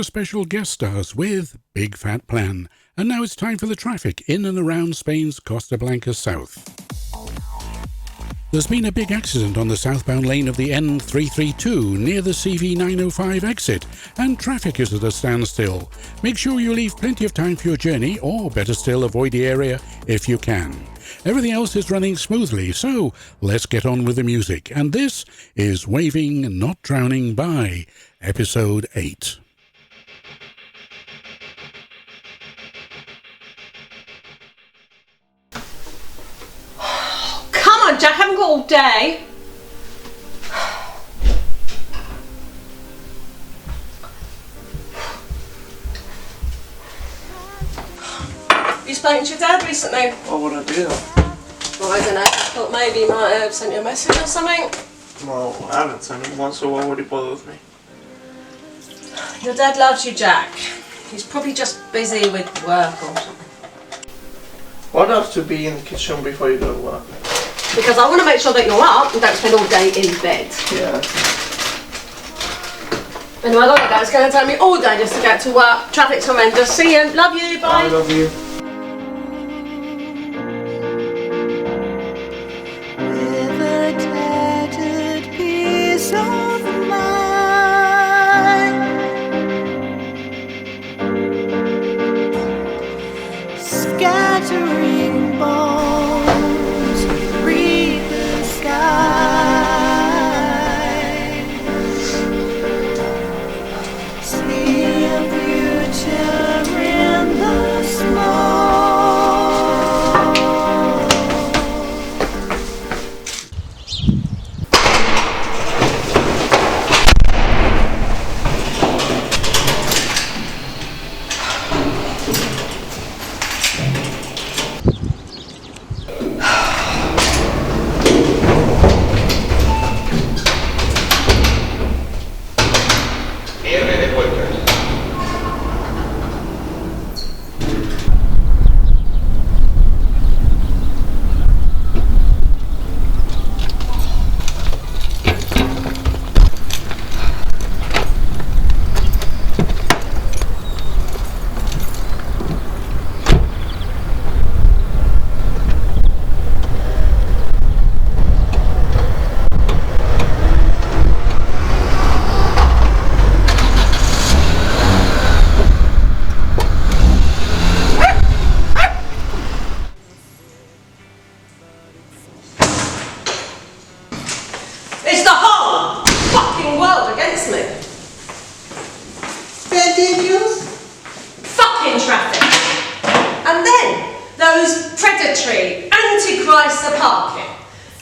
the special guest stars with Big Fat Plan. And now it's time for the traffic in and around Spain's Costa Blanca south. There's been a big accident on the southbound lane of the N332 near the CV905 exit, and traffic is at a standstill. Make sure you leave plenty of time for your journey, or better still, avoid the area if you can. Everything else is running smoothly, so let's get on with the music. And this is Waving Not Drowning by Episode 8. Jack, I haven't got all day. You spoken to your dad recently? What would I do? Well, I don't know. I thought maybe he might have sent you a message or something. Well, I haven't sent him one, so why would he bother with me? Your dad loves you, Jack. He's probably just busy with work or something. Why do I have to be in the kitchen before you go to work? Because I want to make sure that you're up and don't spend all day in bed. Yeah. And my other dad's going to tell me all day just to get to work. Traffic's horrendous. See you. Love you. Bye. I love you. With a tattered piece of mind, scattering bones, read the sky, see a future in the smoke. It's the whole fucking world against me. Fucking traffic. And then those predatory antichrists are parking.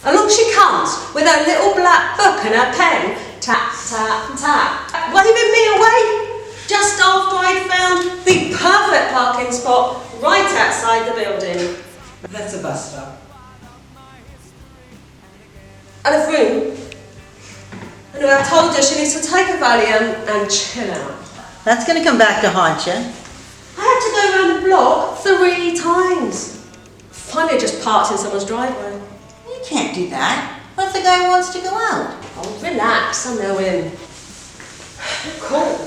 Along she comes with her little black book and her pen. Tap, tap, tap. Waving me away. Just after I'd found the perfect parking spot right outside the building. That's a bus stop. And a room. And I told her she needs to take a Valium and chill out. That's going to come back to haunt you. I had to go around the block 3 times. Finally, I just parked in someone's driveway. You can't do that. What if the guy wants to go out? Oh, relax, I know him. Cool.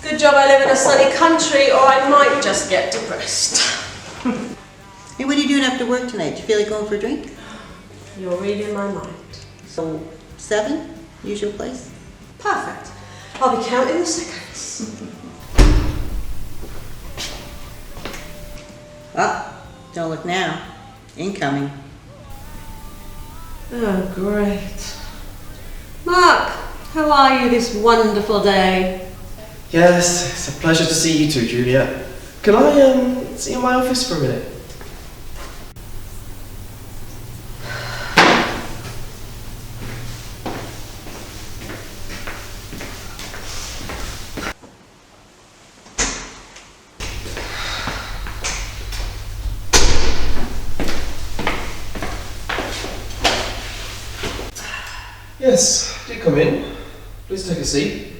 Good job I live in a sunny country, or I might just get depressed. Hey, what are you doing after work tonight? Do you feel like going for a drink? You're reading my mind. So, 7? Usual place? Perfect. I'll be counting the seconds. Oh, don't look now. Incoming. Oh, great. Mark, how are you this wonderful day? Yes, it's a pleasure to see you too, Julia. Can I see you in my office for a minute? Yes, do come in. Please take a seat.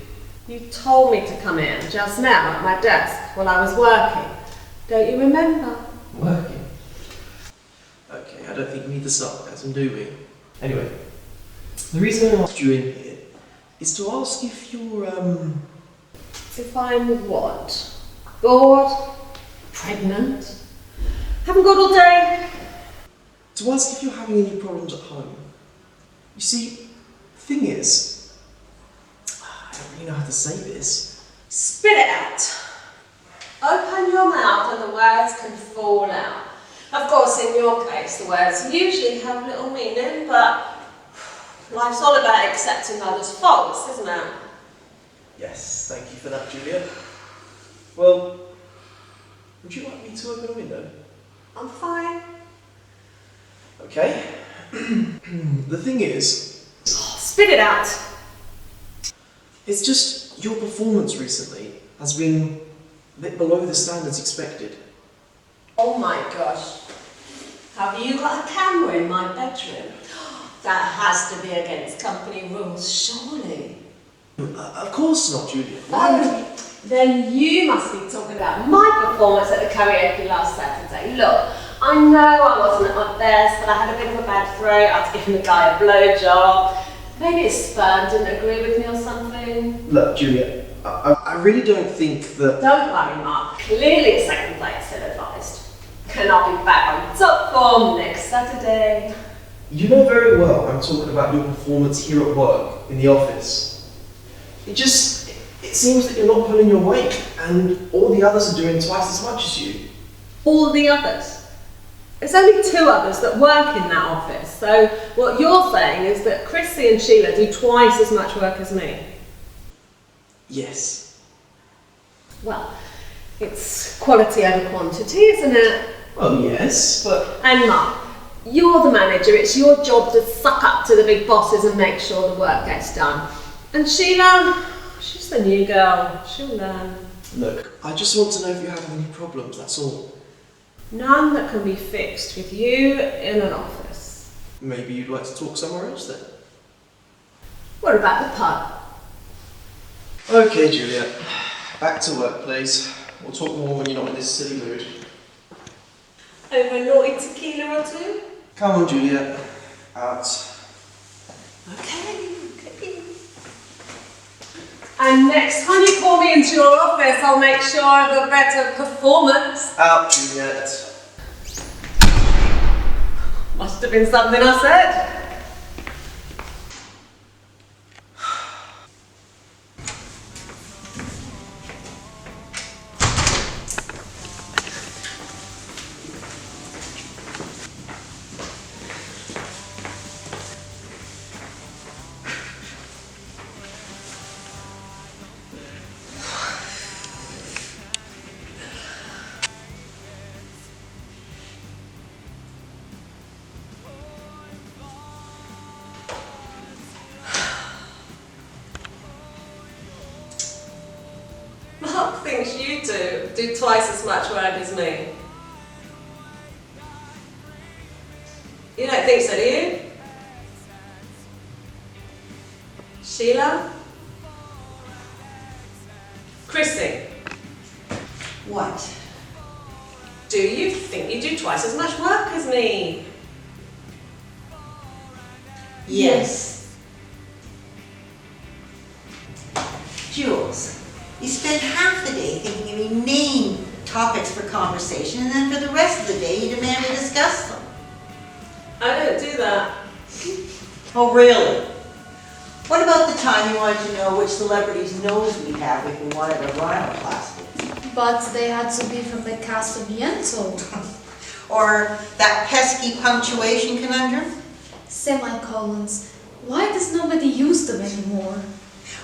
You told me to come in just now at my desk while I was working. Don't you remember? Working? Okay, I don't think we need the sarcasm, do we? Anyway, the reason I asked you in here is to ask if you're, If I'm what? Bored? Pregnant? Haven't got all day? to ask if you're having any problems at home. You see, the thing is, I don't really know how to say this. Spit it out. Open your mouth and the words can fall out. Of course, in your case, the words usually have little meaning, but life's all about accepting others' faults, isn't it? Yes, thank you for that, Julia. Well, would you like me to open a window? I'm fine. Okay. The thing is, Spit it out. it's just your performance recently has been a bit below the standards expected. Oh my gosh. Have you got a camera in my bedroom? That has to be against company rules, surely. Of course not, Julia. Why would Oh, then you must be talking about my performance at the karaoke last Saturday. Look, I know I wasn't at my best, but I had a bit of a bad throat. I was giving the guy a blowjob. Maybe his sperm didn't agree with me or something. Look, Julia, I really don't think that... Don't worry, Mark. Clearly a second place ill-advised. And I'll be back on top form next Saturday. You know very well I'm talking about your performance here at work, in the office. It seems that you're not pulling your weight, and all the others are doing twice as much as you. All the others. There's only 2 others that work in that office, so what you're saying is that Chrissy and Sheila do twice as much work as me. Yes. Well, it's quality over quantity, isn't it? Well, yes, but... And Mark, you're the manager, it's your job to suck up to the big bosses and make sure the work gets done. And Sheila, she's the new girl, she'll learn. Look, I just want to know if you're having any problems, that's all. None that can be fixed with you in an office. Maybe you'd like to talk somewhere else then? What about the pub? Okay, Julia. Back to work, please. We'll talk more when you're not in this silly mood. Over a naughty tequila or 2? Come on, Julia. Out. Okay. And next time you call me into your office, I'll make sure I have a better performance. Out, Juliet. Must have been something I said. Mark thinks you do twice as much work as me. You don't think so, do you? Sheila? Chrissy, What? do you think you do twice as much work as me? Yes. Jules, you spend half the day thinking of inane topics for conversation, and then for the rest of the day you demand we discuss them. I don't do that. Oh, really? What about the time you wanted to know which celebrities' nose we have if we wanted a rhinoplasty? But they had to be from the cast of Yentl. Or that pesky punctuation conundrum? Semicolons. Why does nobody use them anymore?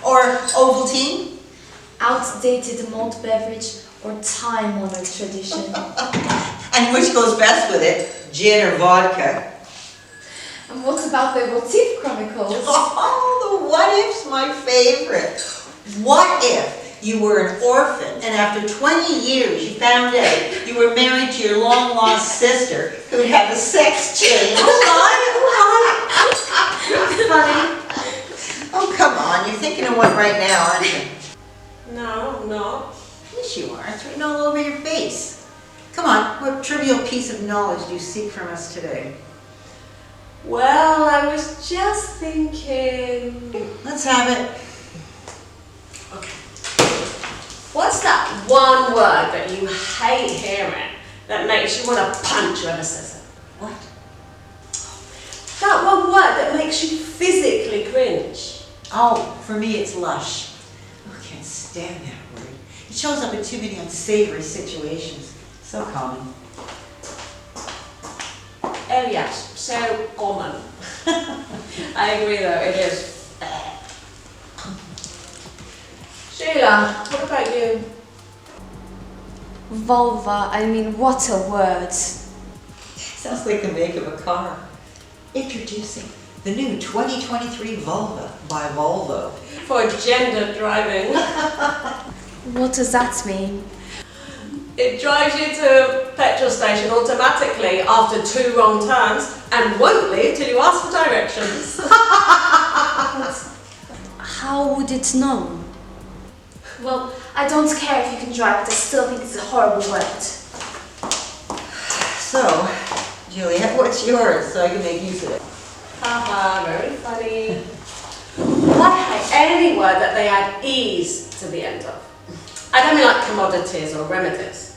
Or Ovaltine? Outdated malt beverage or time-honored tradition. And which goes best with it, gin or vodka? And what about the Motif Chronicles? Oh, the what if's my favorite. What if you were an orphan and after 20 years you found out you were married to your long-lost sister who'd had a sex change? Funny. Oh, come on. You're thinking of one right now, aren't you? No, I'm not. Yes, you are. It's written all over your face. Come on. What trivial piece of knowledge do you seek from us today? Well, I was just thinking... Let's have it. Okay. What's that one word that you hate hearing that makes you want to punch whoever says it? What? That one word that makes you physically cringe. Oh, for me it's lush. Oh, I can't stand that word. It shows up in too many unsavory situations. So common. Oh yes, so common. I agree though, it is. Sheila, what about you? Vulva, I mean, what a word. Sounds like the make of a car. Introducing the new 2023 Vulva by Volvo. For gender driving. What does that mean? It drives you to a petrol station automatically after 2 wrong turns and won't leave till you ask for directions. How would it know? Well, I don't care if you can drive, but I still think it's a horrible word. So, Juliet, what's yours so I can make use of it? Haha, very funny. I hate any word that they add ease to the end of. I don't mean like commodities or remedies.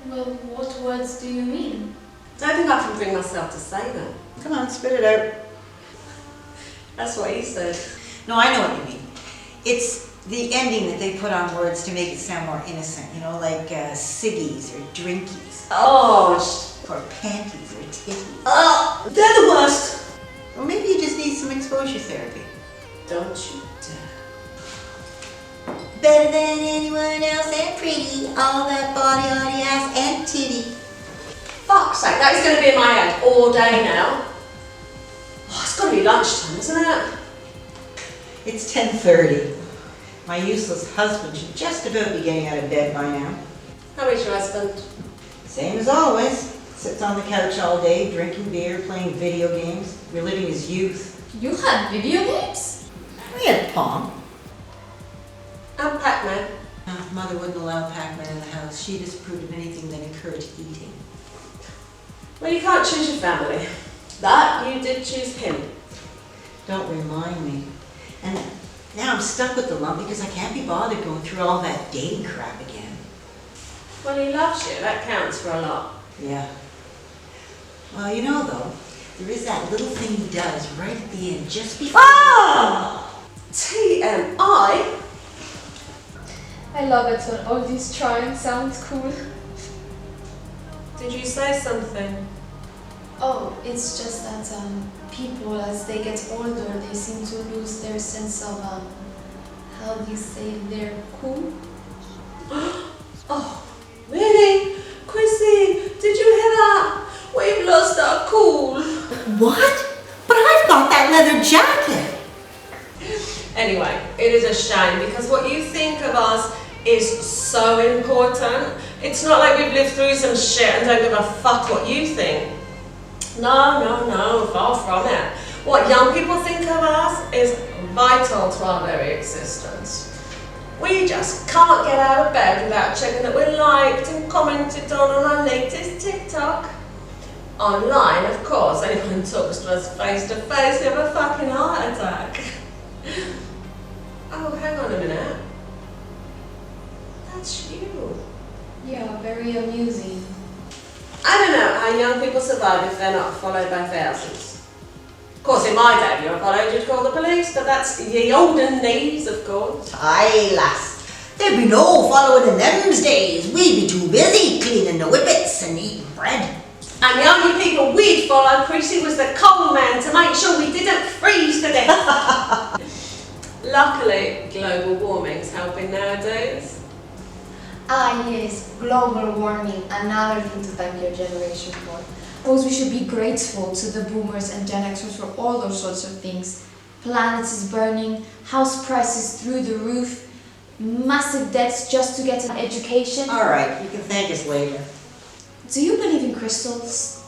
Well, what words do you mean? I don't think I can bring myself to say them. Come on, spit it out. That's what he said. No, I know what you mean. It's the ending that they put on words to make it sound more innocent, you know, like ciggies or drinkies. Oh, Or panties or titties. oh, they're the worst. Or maybe you just need some exposure therapy. Don't you dare. Better than anyone else and pretty. All that body, ass, and titty. Fuck's sake, that is going to be in my head all day now. Oh, it's got to be lunchtime, isn't it? It's 10:30. My useless husband should just about be getting out of bed by now. How is your husband? Same as always. Sits on the couch all day, drinking beer, playing video games, reliving his youth. You had video games? We had Pong. And Pac-Man. Mother wouldn't allow Pac-Man in the house. She disapproved of anything that encouraged eating. Well, you can't choose your family. But you did choose him. Don't remind me. And now I'm stuck with the lump because I can't be bothered going through all that dating crap again. Well, he loves you. That counts for a lot. Yeah. Well, you know though, there is that little thing he does right at the end, just before... Ah! TMI? I love it when all these trying sounds cool. Did you say something? Oh, it's just that people, as they get older, they seem to lose their sense of, how do you say, they're cool? Oh, really? Chrissy, did you hear that? We've lost our cool. What? But I've got that leather jacket! Anyway, it is a shame because what you think of us is so important. It's not like we've lived through some shit and don't give a fuck what you think. No, far from it. What young people think of us is vital to our very existence. We just can't get out of bed without checking that we're liked and commented on our latest TikTok. Online, of course, anyone who talks to us face to face, they have a fucking heart attack. Oh, hang on a minute. That's you. Yeah, very amusing. I don't know how young people survive if they're not followed by thousands. Of course, in my day, if you were followed, you'd call the police, but that's the olden days, of course. Aye, lass. There'd be no following in them's days. We'd be too busy cleaning the whippets and eating bread. And the only people we'd follow, Chrissy, was the coal man to make sure we didn't freeze to death. Luckily, global warming's helping nowadays. Ah yes, global warming, another thing to thank your generation for. I suppose we should be grateful to the boomers and Gen Xers for all those sorts of things. Planet is burning, house prices through the roof, massive debts just to get an education. All right, you can thank us later. Do you believe in crystals?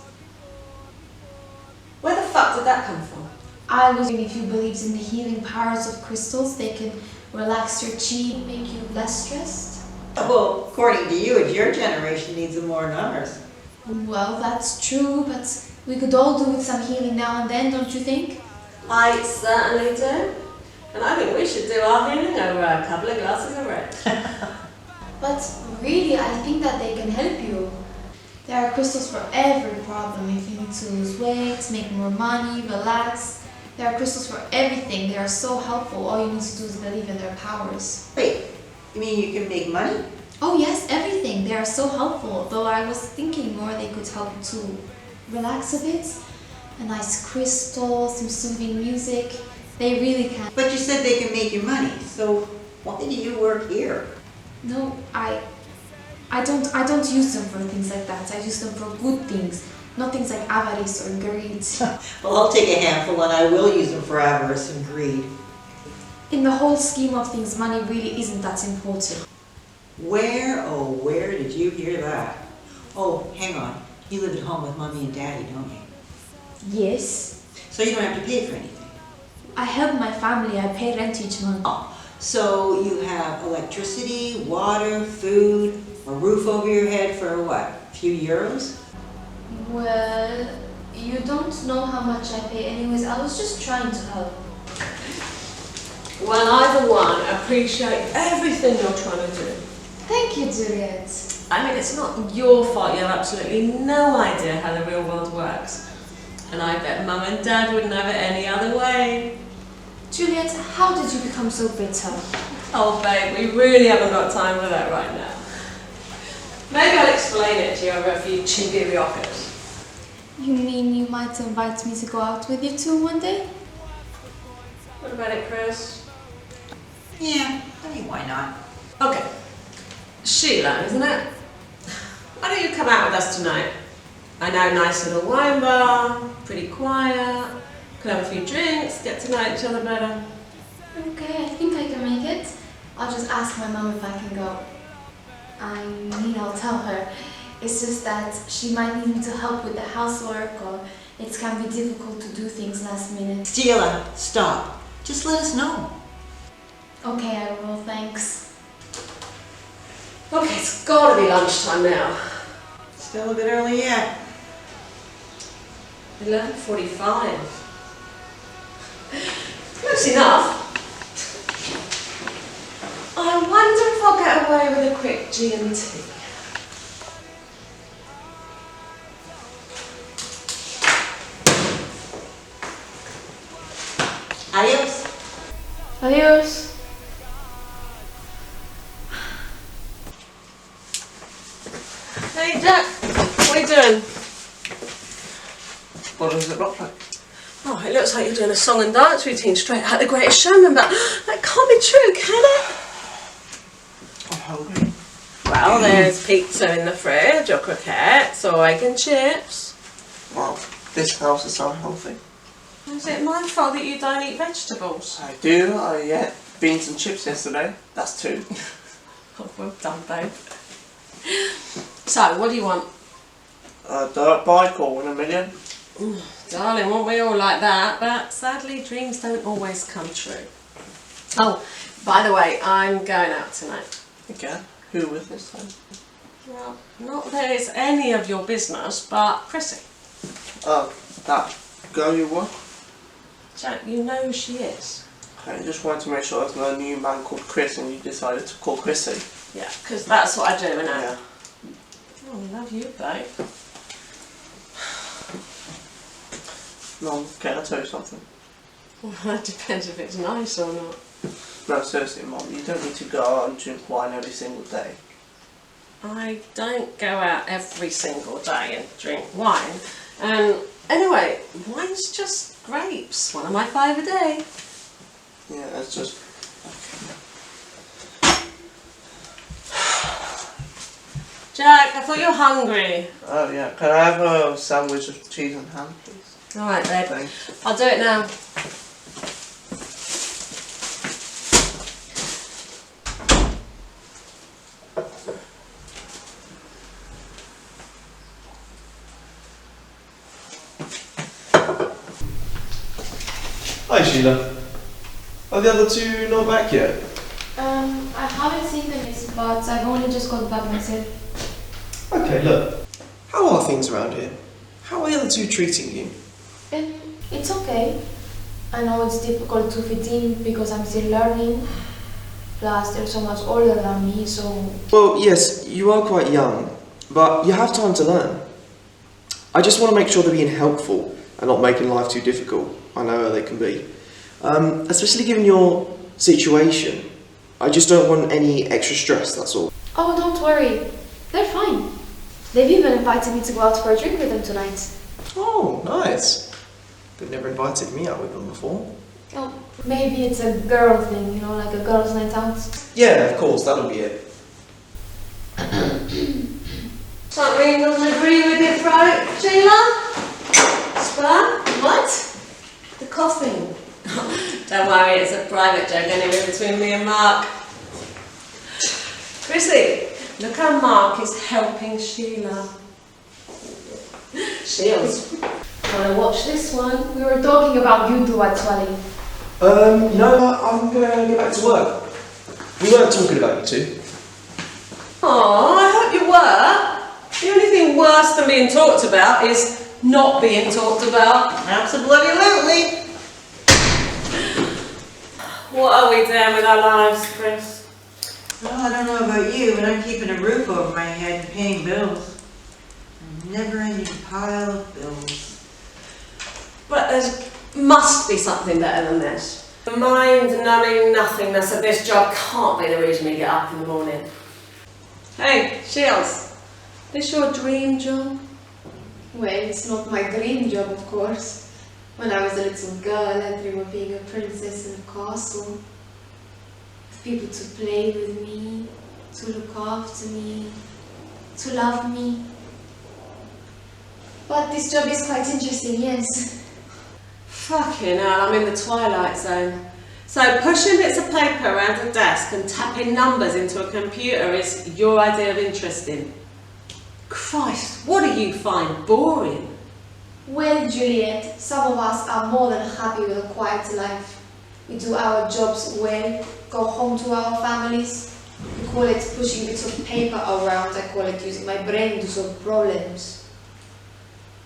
Where the fuck did that come from? I was wondering if you believed in the healing powers of crystals. They can relax your chi, make you less stressed. Well, according to you, it's your generation needs them more than ours. Well, that's true, but We could all do with some healing now and then, don't you think? I certainly do. And I think we should do our healing over a couple of glasses of red. But really, I think that they can help you. There are crystals for every problem. If you need to lose weight, make more money, relax. There are crystals for everything. They are so helpful. All you need to do is believe in their powers. Wait, you mean you can make money? Oh yes, everything. They are so helpful. Though I was thinking more they could help you to relax a bit. A nice crystal, some soothing music. They really can. But you said they can make you money, so why do you work here? No, I don't use them for things like that. I use them for good things, not things like avarice or greed. Well, I'll take a handful and I will use them for avarice and greed. In the whole scheme of things, money really isn't that important. Where did you hear that? Oh, hang on. You live at home with Mommy and Daddy, don't you? Yes. So you don't have to pay for anything. I help my family. I pay rent each month. Oh, so you have electricity, water, food, a roof over your head for what? A few euros? Well, you don't know how much I pay anyways. I was just trying to help. Well, I, for one, appreciate everything you're trying to do. Thank you, Juliet. I mean, it's not your fault. You have absolutely no idea how the real world works. And I bet Mum and Dad wouldn't have it any other way. Juliet, how did you become so bitter? Oh, babe, we really haven't got time for that right now. Maybe I'll explain it to you over a few chigiriokas. You mean you might invite me to go out with you too one day? What about it, Chris? Yeah, I mean, why not? Okay. Sheila, isn't it? Why don't you come out with us tonight? I know, nice little wine bar, pretty quiet, could have a few drinks, get to know each other better. Okay, I think I can make it. I'll just ask my mom if I can go. I mean, I'll tell her. It's just that she might need me to help with the housework, or it can be difficult to do things last minute. Sheila, stop. Just let us know. Okay, I will, thanks. Okay, it's gotta be lunchtime now. Still a bit early yet. 11:45. Close enough. I wonder if I'll get away with a quick G&T. Adios. Adios. Hey Jack, what are you doing? What does it look like? Oh, it looks like you're doing a song and dance routine straight out The Greatest Showman, but that can't be true, can it? I'm hungry. Well, there's pizza in the fridge, or croquettes, or egg and chips. Well, this house is so healthy. Is it my fault that you don't eat vegetables? I do. I ate beans and chips yesterday. That's 2. Oh, well done, babe. So, what do you want? A dirt bike or win $1 million. Darling, weren't we all like that? But sadly, dreams don't always come true. Oh, by the way, I'm going out tonight. Again? Who with this time? Well, not that it's any of your business, but Chrissy. Oh, that girl you were? Jack, you know who she is. I just wanted to make sure there's no new man called Chris and you decided to call Chrissy. Yeah, because that's what I do, innit? Yeah. Oh, I love you, babe. Mum, can I tell you something? Well, that depends if it's nice or not. No, seriously, Mum, you don't need to go out and drink wine every single day. I don't go out every single day and drink wine. And anyway, wine's just grapes. One of my 5 a day. Yeah, it's just... Jack, I thought you were hungry. Oh yeah, can I have a sandwich of cheese and ham, please? Alright, babe. Thanks. I'll do it now. Hi Sheila. Are the other 2 not back yet? I haven't seen them yet, but I've only just got back myself. Okay, look. How are things around here? How are the other two treating you? It's okay. I know it's difficult to fit in because I'm still learning. Plus, they're so much older than me, so... Well, yes, you are quite young, but you have time to learn. I just want to make sure they're being helpful and not making life too difficult. I know how they can be. Especially given your situation. I just don't want any extra stress, that's all. Oh, don't worry. They're fine. They've even invited me to go out for a drink with them tonight. Oh, nice. They've never invited me out with them before. Oh, maybe it's a girl thing, you know, like a girl's night out. Yeah, of course, that'll be it. Something doesn't agree with your throat, Sheila? Spur? What? The coughing. Don't worry, it's a private joke anyway between me and Mark. Chrissy, look how Mark is helping Sheila. Shields. Wanna watch this one? We were talking about you two actually. I'm gonna get back to work. We weren't talking about you two. Oh, I hope you were. The only thing worse than being talked about is not being talked about. Absolutely. What are we doing with our lives, Chris? Well, I don't know about you, but I'm keeping a roof over my head and paying bills. A never-ending pile of bills. But there must be something better than this. The mind-numbing nothingness of this job can't be the reason we get up in the morning. Hey, Shields, this your dream job? Well, it's not my dream job, of course. When I was a little girl, I dreamed of being a princess in a castle. With people to play with me, to look after me, to love me. But this job is quite interesting, yes. Fucking hell, I'm in the twilight zone. So pushing bits of paper around a desk and tapping numbers into a computer is your idea of interesting. Christ, what do you find boring? Well, Juliet, some of us are more than happy with a quiet life. We do our jobs well, go home to our families. We call it pushing bits of paper around. I call it using my brain to solve problems.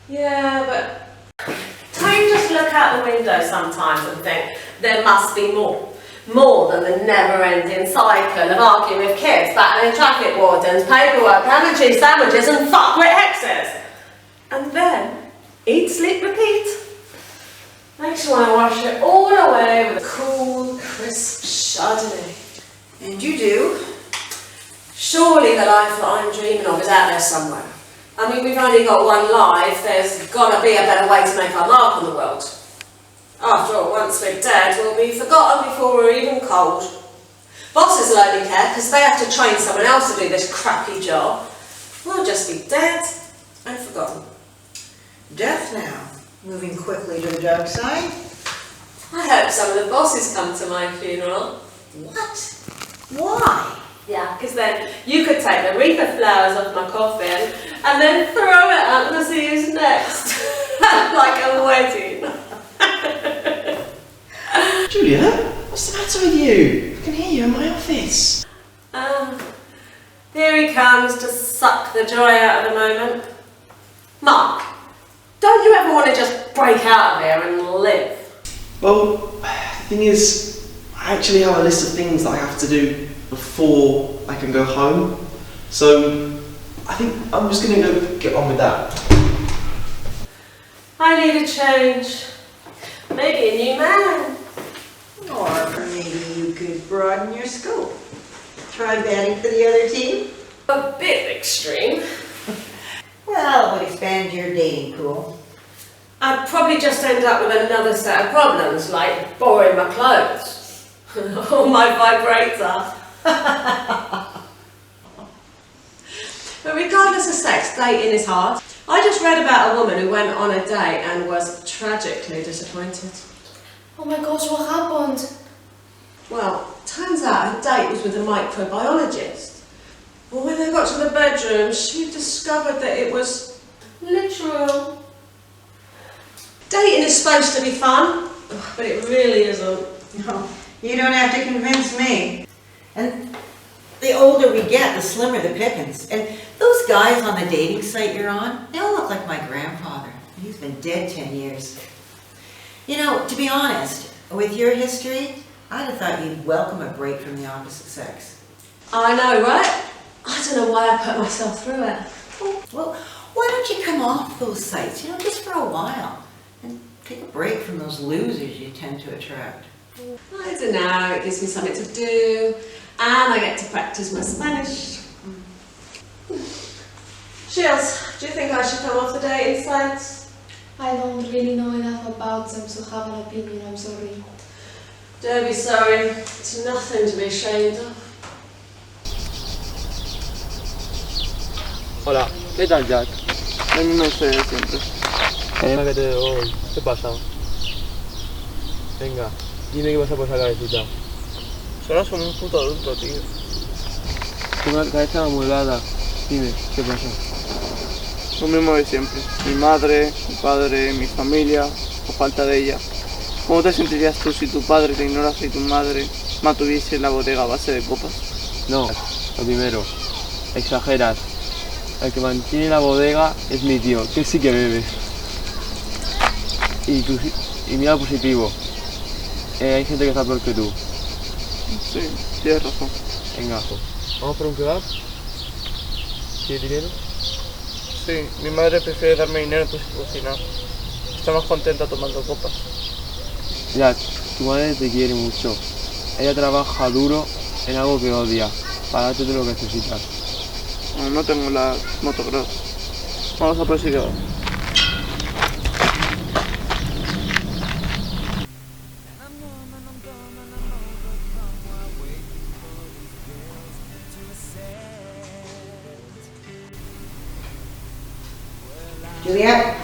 Yeah, but don't you just look out the window sometimes and think there must be more? More than the never-ending cycle of arguing with kids, battling traffic wardens, paperwork, ham and cheese sandwiches and fuckwit exes. And then, eat, sleep, repeat. Makes you want to wash it all away with a cool, crisp Chardonnay. And you do? Surely the life that I'm dreaming of is out there somewhere. I mean, we've only got one life, there's got to be a better way to make our mark on the world. After all, once we're dead, we'll be forgotten before we're even cold. Bosses will only care because they have to train someone else to do this crappy job. We'll just be dead and forgotten. Death now. Moving quickly to the dark side. I hope some of the bosses come to my funeral. What? Why? Yeah, because then you could take the wreath of flowers off my coffin and then throw it up to see who's next. Like a wedding. Julia, what's the matter with you? I can hear you in my office. Here he comes to suck the joy out of the moment. Mark, don't you ever want to just break out of here and live? Well, the thing is, I actually have a list of things that I have to do before I can go home. So, I think I'm just going to go get on with that. I need a change. Maybe a new man. Or maybe you could broaden your scope. Try batting for the other team? A bit extreme. Well, it would expand your dating pool. I'd probably just end up with another set of problems, like borrowing my clothes. Or my vibrator. But regardless of sex, dating is hard. I just read about a woman who went on a date and was tragically disappointed. Oh my gosh, what happened? Well, turns out her date was with a microbiologist. Well, when they got to the bedroom, she discovered that it was literal. Dating is supposed to be fun, but it really isn't. No, you don't have to convince me. And the older we get, the slimmer the pickings. And those guys on the dating site you're on, they all look like my grandfather. He's been dead 10 years. You know, to be honest, with your history, I'd have thought you'd welcome a break from the opposite sex. I know, right? I don't know why I put myself through it. Well, why don't you come off those sites, you know, just for a while, and take a break from those losers you tend to attract? I don't know, it gives me something to do, and I get to practice my Spanish. Shields, do you think I should come off the dating sites? I don't really know enough about them to have an opinion, I'm sorry. Don't be sorry, it's nothing to be ashamed of. Hola, ¿qué tal, Jack? La misma historia de siempre. Que te hoy. ¿Qué pasa? Venga, dime qué pasa por esa cabecita. Solo como un puto adulto, tío. Tu cabeza amueblada. Dime, ¿qué pasa? Lo mismo de siempre. Mi madre, mi padre, mi familia, o falta de ella. ¿Cómo te sentirías tú si tu padre te ignorase y tu madre mantuviese la bodega a base de copas? No, lo primero, exageras. El que mantiene la bodega es mi tío, que sí que bebe. Y mira lo positivo. Hay gente que está peor que tú. Sí, tienes razón. Venga, ¿vamos por un kebab? ¿Tienes dinero? Sí, mi madre prefiere darme dinero antes que cocinar. Está más contenta tomando copas. Jack, tu madre te quiere mucho. Ella trabaja duro en algo que odia, para darte lo que necesitas. No tengo la motocross. Vamos a por ese kebab. Juliet?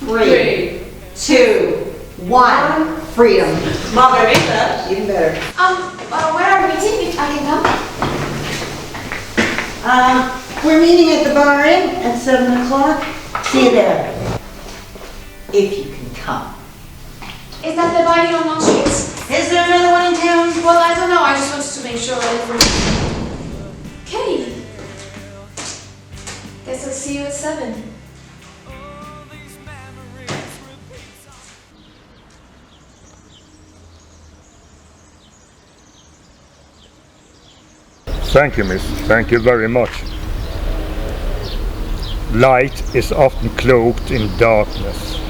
3, 2, 1, freedom. Margarita? Even better. Where are we meeting? If I can come? We're meeting at the Bar Inn at 7 o'clock. See you there. If you can come. Is that the body on Long Street? Is there another one in town? Well, I don't know, I just wanted to make sure that Okay. Guess I'll see you at 7. Thank you, miss. Thank you very much. Light is often cloaked in darkness.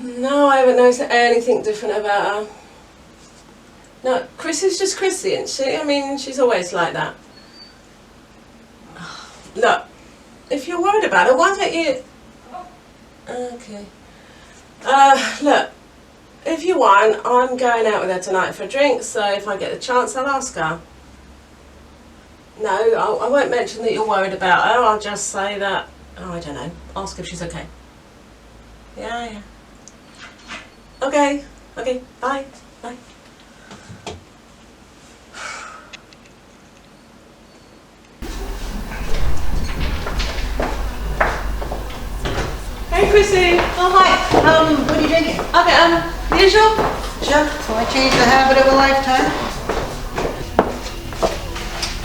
No, I haven't noticed anything different about her. No, Chris is just Chrissy, isn't she? I mean, she's always like that. Look, if you're worried about her, why don't you... Okay. Look, if you want, I'm going out with her tonight for a drink, so if I get the chance, I'll ask her. No, I won't mention that you're worried about her, I'll just say that... Oh, I don't know. Ask if she's okay. Yeah. Okay, bye. Hey, Chrissy. Oh, hi. What are you drinking? Okay, usual? Sure. So I changed the habit of a lifetime.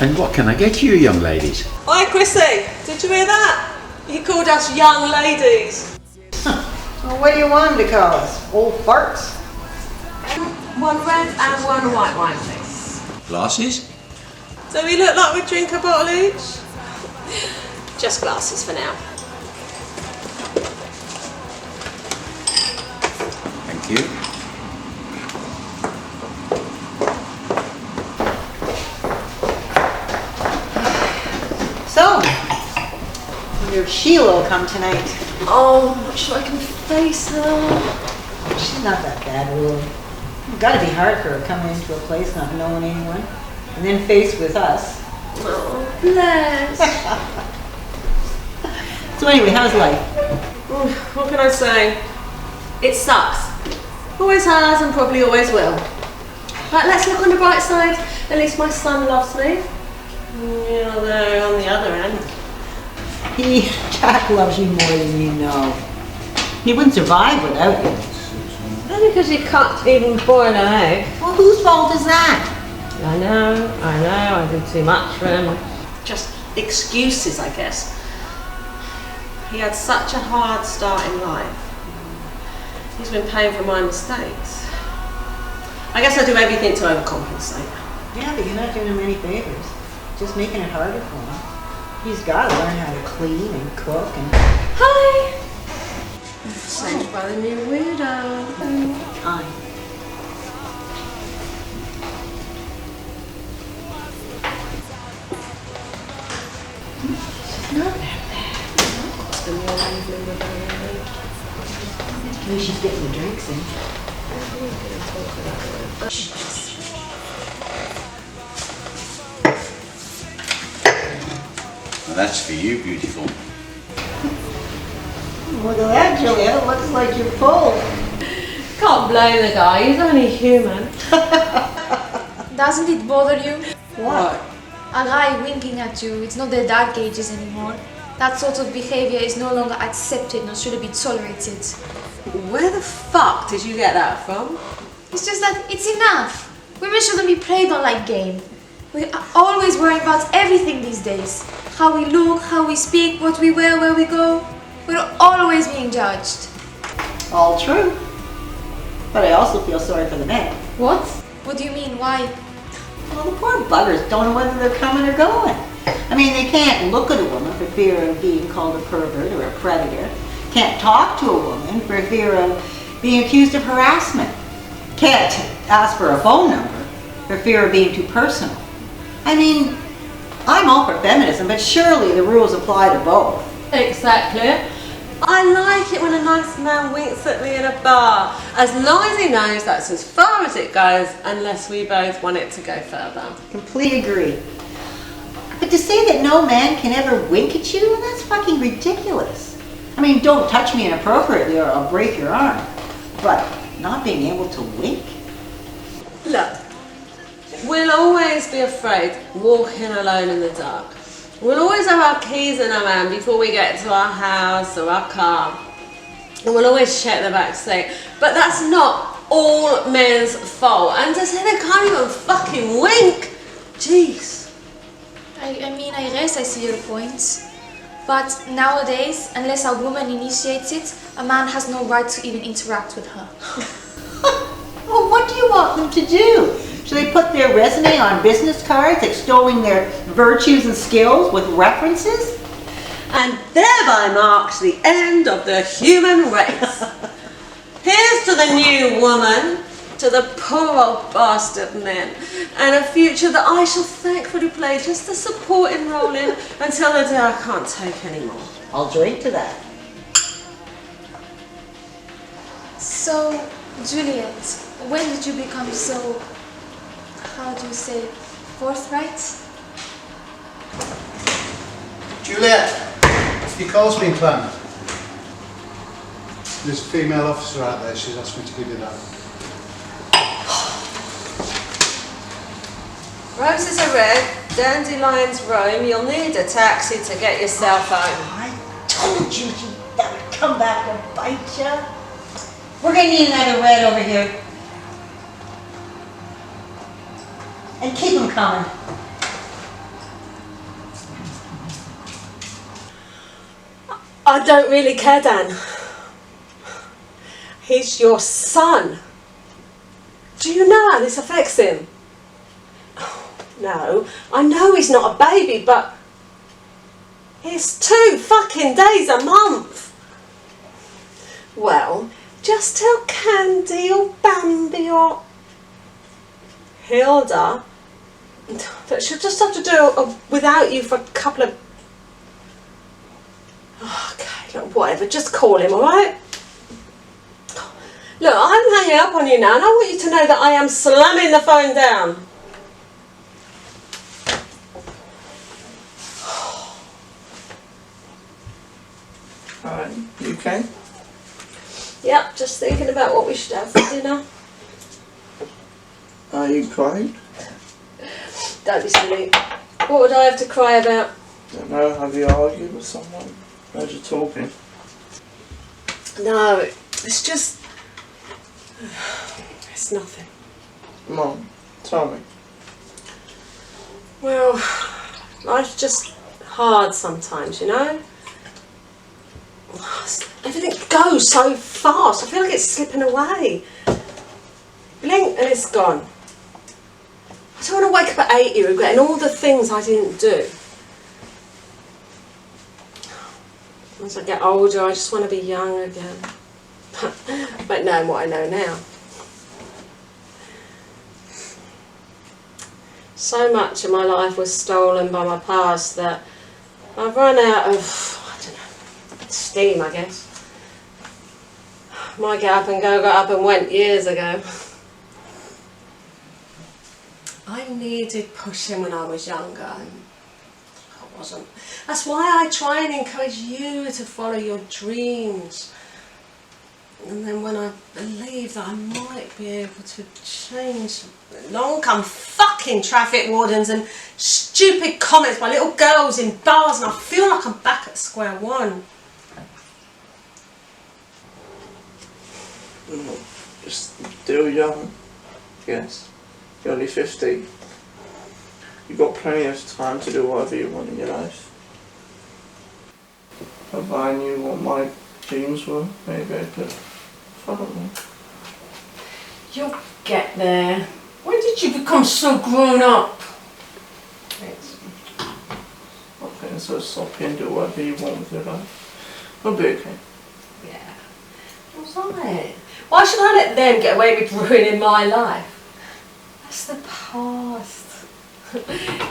And what can I get you, young ladies? Hi, Chrissy. Did you hear that? He called us young ladies. Well, what do you want him to call us? Old farts? One red and one white wine, please. Glasses? Do we look like we drink a bottle each? Just glasses for now. Thank you. So, your Sheila will come tonight. Oh, I'm not sure I can face her. She's not that bad, really. It's gotta be hard for her coming into a place not knowing anyone, and then faced with us. Oh, bless. So anyway, how's life? What can I say? It sucks. Always has and probably always will. But let's look on the bright side. At least my son loves me. Yeah, though on the other end, Jack loves you more than you know. He wouldn't survive without you. Only because you can't even boil an egg. Well, whose fault is that? I know, I did too much for him. Just excuses, I guess. He had such a hard start in life. He's been paying for my mistakes. I guess I do everything to overcompensate. Yeah, but you're not doing him any favors. Just making it harder for him. He's got to learn how to clean and cook and... Hi! Saved by the new weirdo. Hi. Not that bad. At least she's getting the drinks in. Well, that's for you, beautiful. Look at that, Julia. It looks like you're full. Can't blame the guy, he's only human. Doesn't it bother you? What? A guy winking at you, it's not the dark ages anymore. That sort of behavior is no longer accepted nor should be tolerated. Where the fuck did you get that from? It's just that it's enough. Women shouldn't be played on like game. We are always worrying about everything these days. How we look, how we speak, what we wear, where we go. We're always being judged. All true. But I also feel sorry for the men. What? What do you mean? Why? Well, the poor buggers don't know whether they're coming or going. I mean, they can't look at a woman for fear of being called a pervert or a predator. Can't talk to a woman for fear of being accused of harassment. Can't ask for a phone number for fear of being too personal. I mean, I'm all for feminism, but surely the rules apply to both. Exactly. I like it when a nice man winks at me in a bar, as long as he knows that's as far as it goes, unless we both want it to go further. Completely agree. But to say that no man can ever wink at you, that's fucking ridiculous. I mean, don't touch me inappropriately or I'll break your arm. But not being able to wink? Look, we'll always be afraid walking alone in the dark. We'll always have our keys in our hand before we get to our house or our car. And we'll always check the back seat. But that's not all men's fault. And to say they can't even fucking wink, jeez. I mean, I guess I see your point. But nowadays, unless a woman initiates it, a man has no right to even interact with her. Well, what do you want them to do? Should they put their resume on business cards extolling their virtues and skills with references? And thereby marks the end of the human race. Here's to the new woman, to the poor old bastard men, and a future that I shall thankfully play just a supporting role in until the day I can't take anymore. I'll drink to that. So, Juliet, when did you become so, how do you say, forthright? Juliet, your call's been planned. There's a female officer out there, she's asked me to give you that. Roses are red, dandelions roam, you'll need a taxi to get yourself home. I told you that would come back and bite you. We're going to need another red over here. And keep them coming. I don't really care, Dan. He's your son. Do you know how this affects him? No, I know he's not a baby, but it's 2 fucking days a month. Well, just tell Candy or Bambi or Hilda that she'll just have to do it without you for a couple of... Okay, look, whatever, just call him, alright? Look, I'm hanging up on you now and I want you to know that I am slamming the phone down. Alright, you okay? Yep, just thinking about what we should have for dinner. Are you crying? Don't be silly. What would I have to cry about? don't know, have you argued with someone? How's you talking? No, it's just... It's nothing. Mum, tell me. Well, life's just hard sometimes, you know? Everything goes so fast. I feel like it's slipping away. Blink and it's gone. I don't want to wake up at 80 regretting all the things I didn't do. As I get older, I just want to be young again. But knowing what I know now. So much of my life was stolen by my past that I've run out of, I don't know, steam, I guess. My get up and go got up and went years ago. I needed pushing when I was younger and I wasn't. That's why I try and encourage you to follow your dreams. And then when I believe that I might be able to change, along come fucking traffic wardens and stupid comments by little girls in bars, and I feel like I'm back at square one. You're still young, yes. You're only 50. You've got plenty of time to do whatever you want in your life. If I knew what my dreams were, maybe I could follow them. You'll get there. When did you become so grown up? Thanks. Okay, so stop and do whatever you want with your life. It'll be okay. Yeah. What's right? Why should I let them get away with ruining my life? That's the past.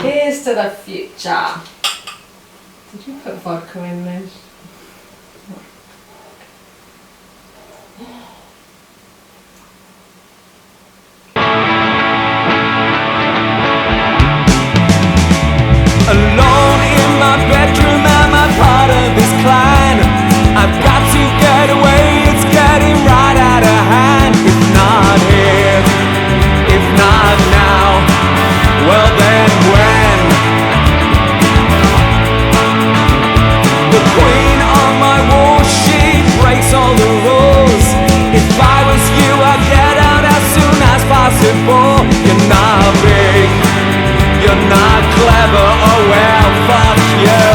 Here's to the future. Did you put vodka in this? Alone in my bedroom, am I part of this clan? I've got to get away, it's getting right out of hand. If not here, if not now, well then when? The queen on my wall, she breaks all the rules. If I was you, I'd get out as soon as possible. You're not big, you're not clever, oh well, fuck you.